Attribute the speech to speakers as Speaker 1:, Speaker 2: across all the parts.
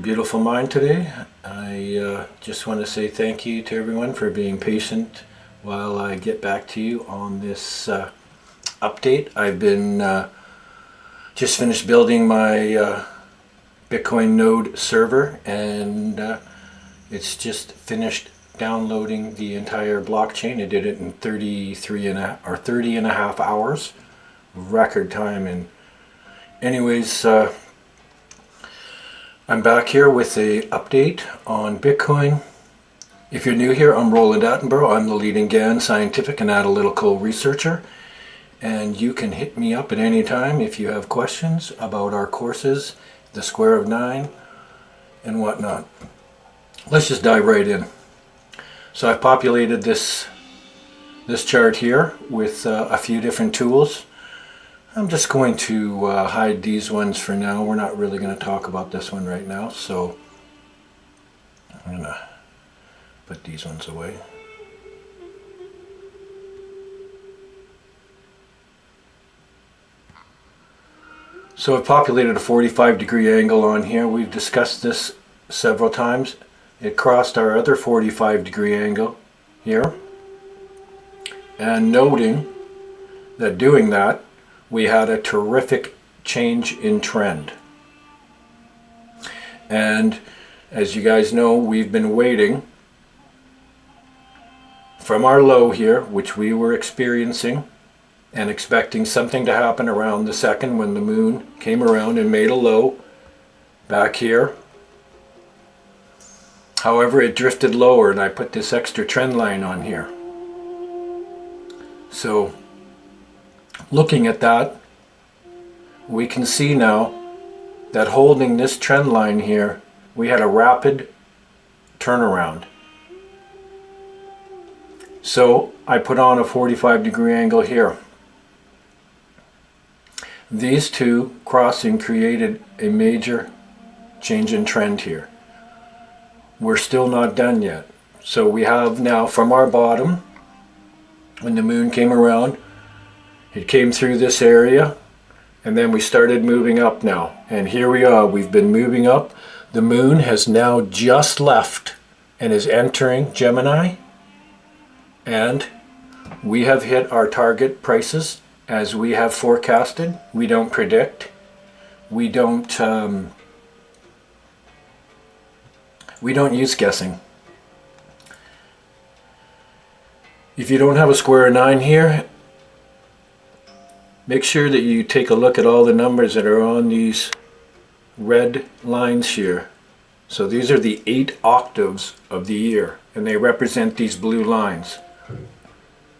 Speaker 1: beautiful mind today. I just want to say thank you to everyone for being patient while I get back to you on this update. I've been just finished building my Bitcoin node server, and it's just finished downloading the entire blockchain. I did it in 30 and a half hours, record time. And anyways, I'm back here with a update on Bitcoin. If you're new here, I'm Roland Attenborough. I'm the leading GANN scientific and analytical researcher, and you can hit me up at any time if you have questions about our courses, the square of 9 and whatnot. Let's just dive right in. So I've populated this chart here with a few different tools. I'm just going to hide these ones for now. We're not really going to talk about this one right now, so I'm going to put these ones away. So I've populated a 45-degree angle on here. We've discussed this several times. It crossed our other 45-degree angle here. And noting that doing that, we had a terrific change in trend. And as you guys know, we've been waiting from our low here, which we were experiencing and expecting something to happen around the second when the moon came around and made a low back here. However, it drifted lower, and I put this extra trend line on here. So looking at that, we can see now that holding this trend line here, we had a rapid turnaround. So I put on a 45-degree angle here. These two crossing created a major change in trend here. We're still not done yet. So we have now from our bottom, when the moon came around, it came through this area, and then we started moving up now. And here we are, we've been moving up. The moon has now just left and is entering Gemini. And we have hit our target prices as we have forecasted. We don't predict. We don't use guessing. If you don't have a square 9 here, make sure that you take a look at all the numbers that are on these red lines here. So these are the 8 octaves of the year, and they represent these blue lines.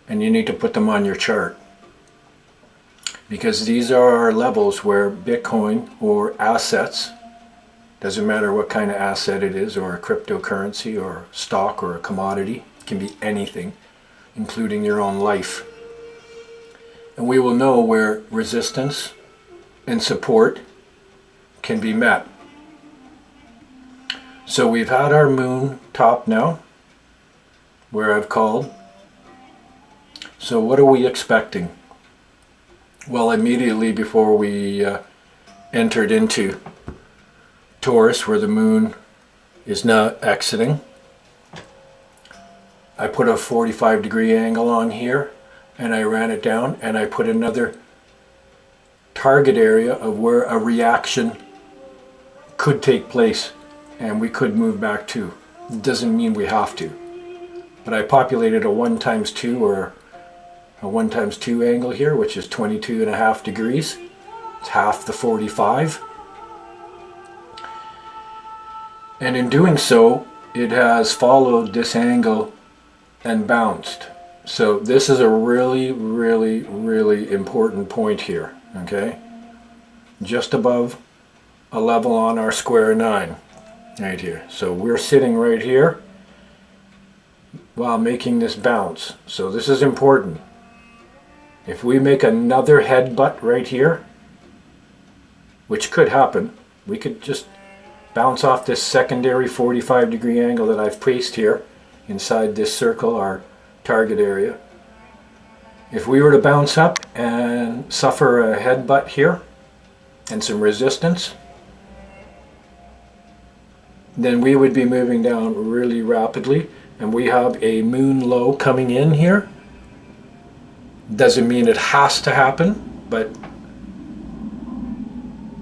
Speaker 1: And you need to put them on your chart, because these are our levels where Bitcoin or assets, doesn't matter what kind of asset it is, or a cryptocurrency or stock or a commodity, it can be anything, including your own life. And we will know where resistance and support can be met. So we've had our moon top now, where I've called. So what are we expecting? Well, immediately before we entered into Taurus, where the moon is now exiting, I put a 45-degree angle on here, and I ran it down, and I put another target area of where a reaction could take place, and we could move back to. It doesn't mean we have to. But I populated a 1 times 2 or a 1 times 2 angle here, which is 22.5 degrees. It's half the 45. And in doing so, it has followed this angle and bounced. So this is a really, really, really important point here, okay? Just above a level on our square 9, right here. So we're sitting right here while making this bounce. So this is important. If we make another headbutt right here, which could happen, we could just bounce off this secondary 45-degree angle that I've placed here inside this circle, our target area. If we were to bounce up and suffer a headbutt here and some resistance, then we would be moving down really rapidly. And we have a moon low coming in here. Doesn't mean it has to happen, but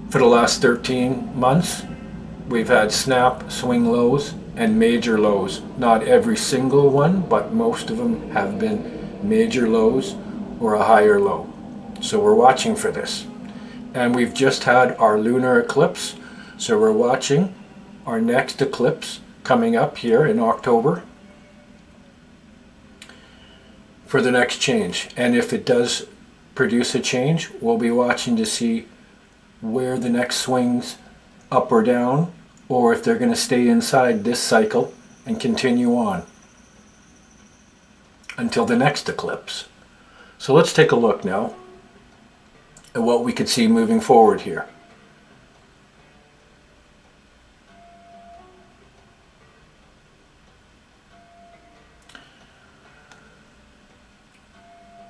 Speaker 1: for the last 13 months, we've had snap swing lows and major lows. Not every single one, but most of them have been major lows or a higher low. So we're watching for this. And we've just had our lunar eclipse, so we're watching our next eclipse coming up here in October for the next change. And if it does produce a change, we'll be watching to see where the next swings up or down, or if they're going to stay inside this cycle and continue on until the next eclipse. So let's take a look now at what we could see moving forward here.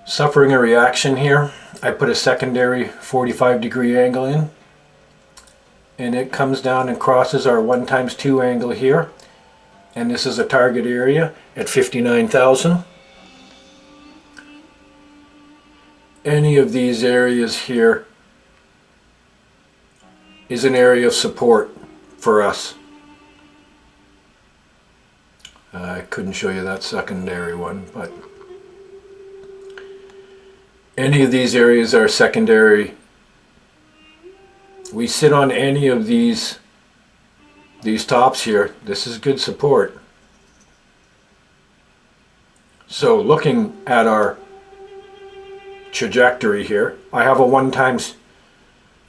Speaker 1: Suffering a reaction here. I put a secondary 45-degree angle in, and it comes down and crosses our 1 times 2 angle here, and this is a target area at 59,000. Any of these areas here is an area of support for us. I couldn't show you that secondary one, but any of these areas are secondary. We sit on any of these tops here. This is good support. So looking at our trajectory here, I have a 1 times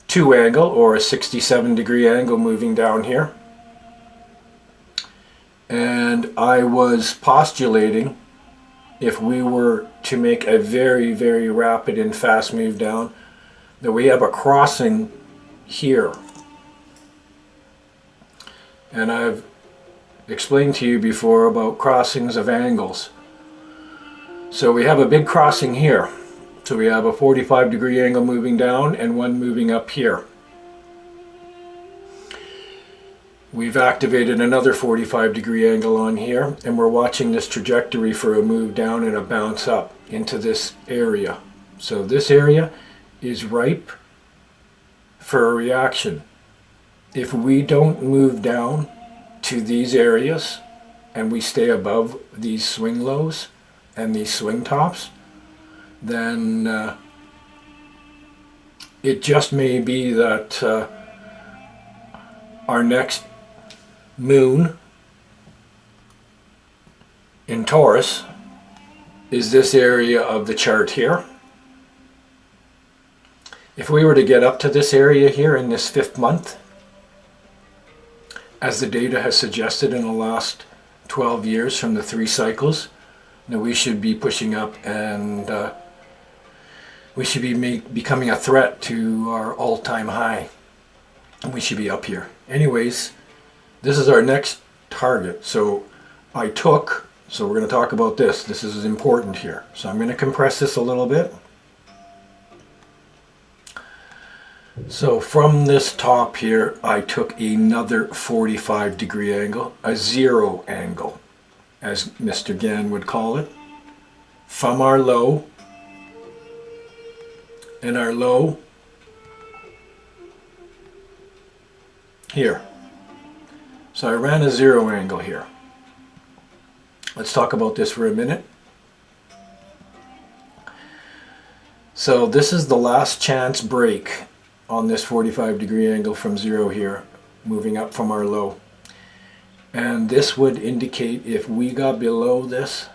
Speaker 1: 2 angle, or a 67-degree angle moving down here. And I was postulating, if we were to make a very, very rapid and fast move down, that we have a crossing here. And I've explained to you before about crossings of angles. So we have a big crossing here. So we have a 45-degree angle moving down and one moving up here. We've activated another 45-degree angle on here, and we're watching this trajectory for a move down and a bounce up into this area. So this area is ripe for a reaction. If we don't move down to these areas and we stay above these swing lows and these swing tops, then it just may be that our next moon in Taurus is this area of the chart here. If we were to get up to this area here in this 5th month, as the data has suggested in the last 12 years from the 3 cycles, then we should be pushing up, and we should be becoming a threat to our all-time high. And we should be up here. Anyways, this is our next target. So we're going to talk about this. This is important here. So I'm going to compress this a little bit. So from this top here, I took another 45-degree angle, a 0 angle, as Mr. GANN would call it, from our low, and our low here. So I ran a 0 angle here. Let's talk about this for a minute. So this is the last chance break on this 45-degree angle from 0 here, moving up from our low. And this would indicate if we got below this,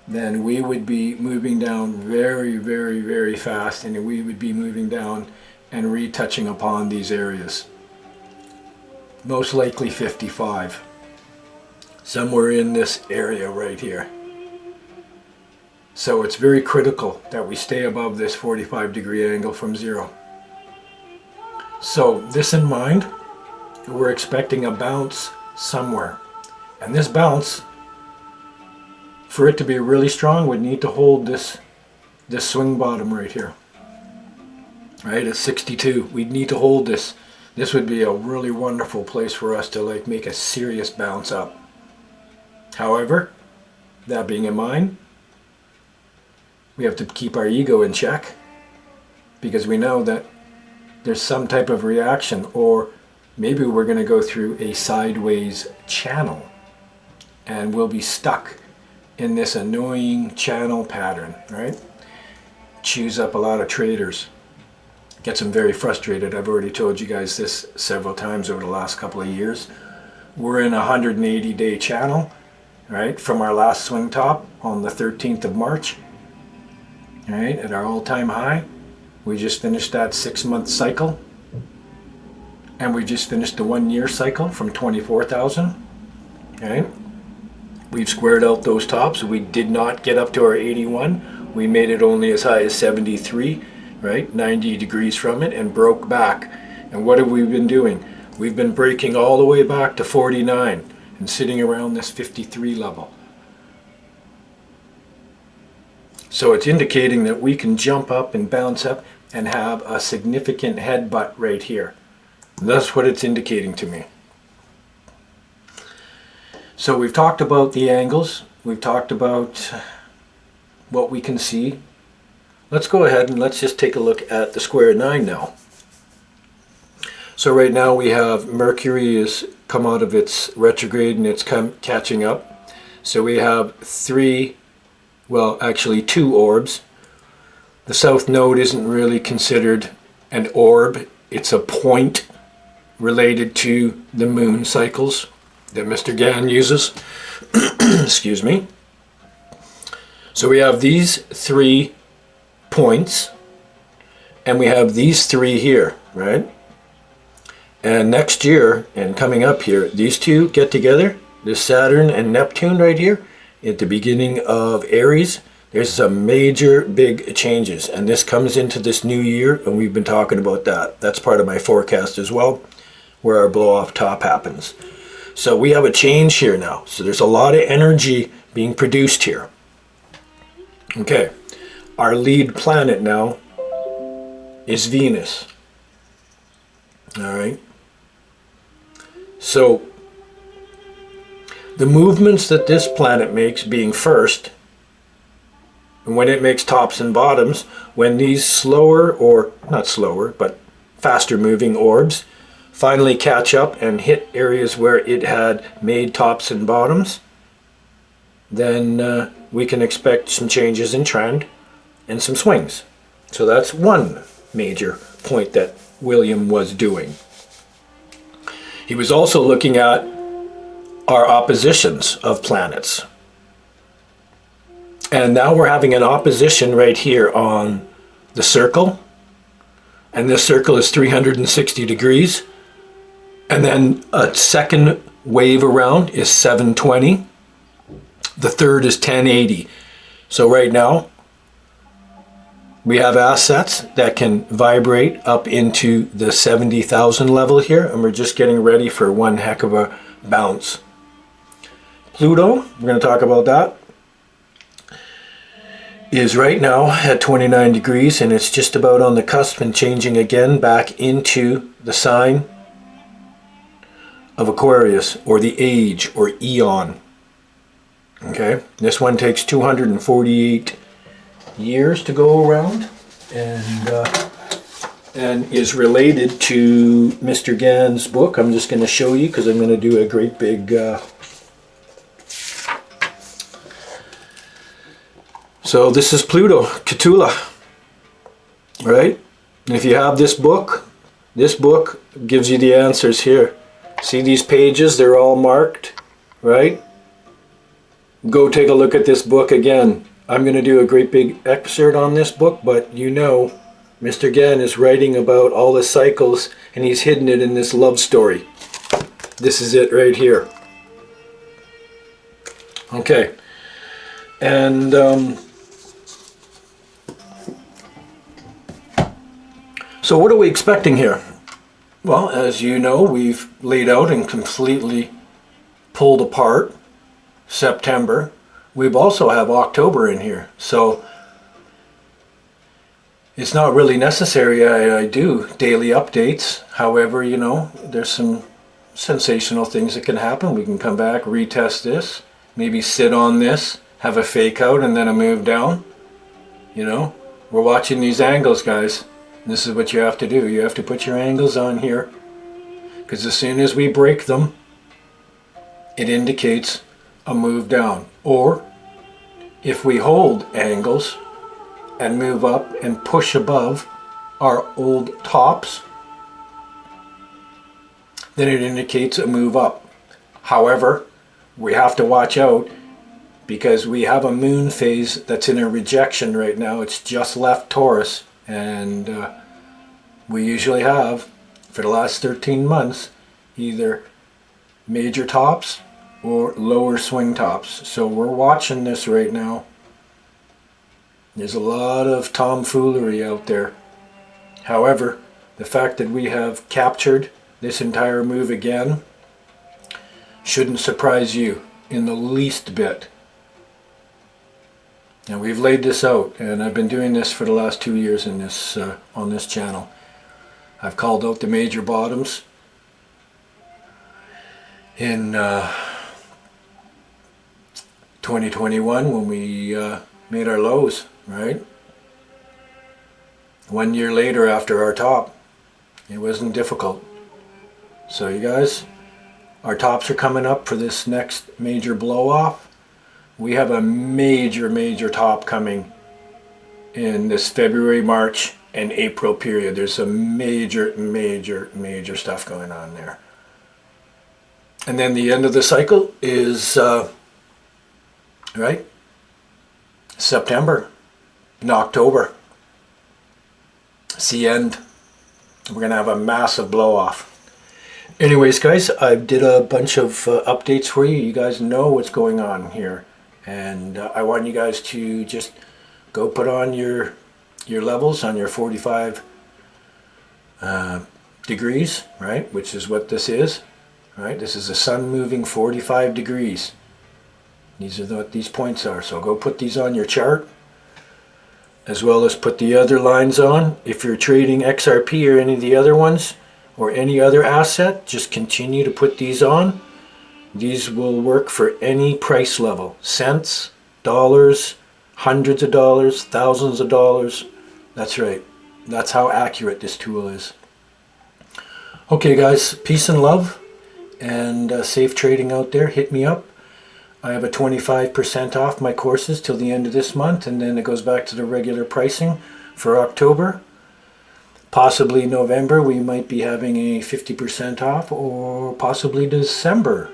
Speaker 1: then we would be moving down very, very, very fast, and we would be moving down and retouching upon these areas. Most likely 55. Somewhere in this area right here. So it's very critical that we stay above this 45-degree angle from 0. So this in mind, we're expecting a bounce somewhere. And this bounce, for it to be really strong, would need to hold this swing bottom right here. Right at 62. We'd need to hold this this would be a really wonderful place for us to like make a serious bounce up. However, that being in mind, we have to keep our ego in check, because we know that there's some type of reaction, or maybe we're going to go through a sideways channel and we'll be stuck in this annoying channel pattern, right? Chews up a lot of traders, gets them very frustrated. I've already told you guys this several times over the last couple of years. We're in a 180-day channel, right, from our last swing top on the 13th of March, right, at our all-time high. We just finished that 6-month cycle, and we just finished the 1-year cycle from 24,000. Okay, we've squared out those tops. We did not get up to our 81. We made it only as high as 73, right, 90 degrees from it, and broke back. And what have we been doing? We've been breaking all the way back to 49 and sitting around this 53 level. So it's indicating that we can jump up and bounce up and have a significant headbutt right here. That's what it's indicating to me. So we've talked about the angles. We've talked about what we can see. Let's go ahead and let's just take a look at the square 9 now. So right now we have Mercury has come out of its retrograde and it's catching up. So we have 2 orbs. The south node isn't really considered an orb. It's a point related to the moon cycles that Mr. GANN uses. Excuse me. So we have these 3 points, and we have these 3 here, right? And next year, and coming up here, these 2 get together, this Saturn and Neptune right here, at the beginning of Aries. There's some major big changes, and this comes into this new year, and we've been talking about that. That's part of my forecast as well, where our blow off top happens. So we have a change here now. So there's a lot of energy being produced here. Okay, our lead planet now is Venus. All right. So the movements that this planet makes, being first, and when it makes tops and bottoms, when these slower, or not slower, but faster moving orbs finally catch up and hit areas where it had made tops and bottoms, then we can expect some changes in trend and some swings. So that's one major point that William was doing. He was also looking at our oppositions of planets. And now we're having an opposition right here on the circle. And this circle is 360 degrees. And then a second wave around is 720. The third is 1080. So right now, we have assets that can vibrate up into the 70,000 level here. And we're just getting ready for one heck of a bounce. Pluto, we're going to talk about that, is right now at 29 degrees, and it's just about on the cusp and changing again back into the sign of Aquarius, or the age, or eon. Okay, this one takes 248 years to go around, and is related to Mr. Gann's book. I'm just going to show you because I'm going to do a great big so this is Pluto, Cthulhu, right? And if you have this book gives you the answers here. See these pages, they're all marked, right? Go take a look at this book again. I'm going to do a great big excerpt on this book, but you know, Mr. Gann is writing about all the cycles, and he's hidden it in this love story. This is it right here. Okay. And so what are we expecting here? Well, as you know, we've laid out and completely pulled apart September. We also have October in here. So It's not really necessary. I do daily updates. However, you know, there's some sensational things that can happen. We can come back, retest this, maybe sit on this, have a fake out and then a move down. You know, we're watching these angles, guys. This is what you have to do. You have to put your angles on here, because as soon as we break them, it indicates a move down. Or if we hold angles and move up and push above our old tops, then it indicates a move up. However, we have to watch out, because we have a moon phase that's in a rejection right now. It's just left Taurus, and we usually have, for the last 13 months, either major tops or lower swing tops. So we're watching this right now. There's a lot of tomfoolery out there. However, the fact that we have captured this entire move again shouldn't surprise you in the least bit. And we've laid this out, and I've been doing this for the last 2 years in this on this channel. I've called out the major bottoms in 2021 when we made our lows, right? 1 year later after our top. It wasn't difficult. So you guys, our tops are coming up for this next major blow off. We have a major top coming in this February, March, and April period. There's some major stuff going on there. And then the end of the cycle is, right, September and October. It's the end. We're going to have a massive blow off. Anyways, guys, I did a bunch of updates for you. You guys know what's going on here. And I want you guys to just go put on your levels on your 45 degrees, right? Which is what this is, right? This is the sun moving 45 degrees. These are what these points are. So go put these on your chart, as well as put the other lines on. If you're trading XRP or any of the other ones, or any other asset, just continue to put these on. These will work for any price level. Cents, dollars, hundreds of dollars, thousands of dollars. That's right. That's how accurate this tool is. Okay, guys, peace and love, and safe trading out there. Hit me up. I have a 25% off my courses till the end of this month, and then it goes back to the regular pricing for October. Possibly November, we might be having a 50% off, or possibly December,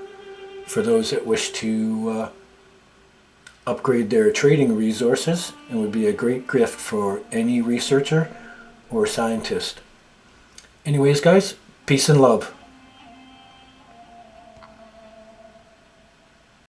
Speaker 1: for those that wish to upgrade their trading resources. It would be a great gift for any researcher or scientist. Anyways, guys, peace and love.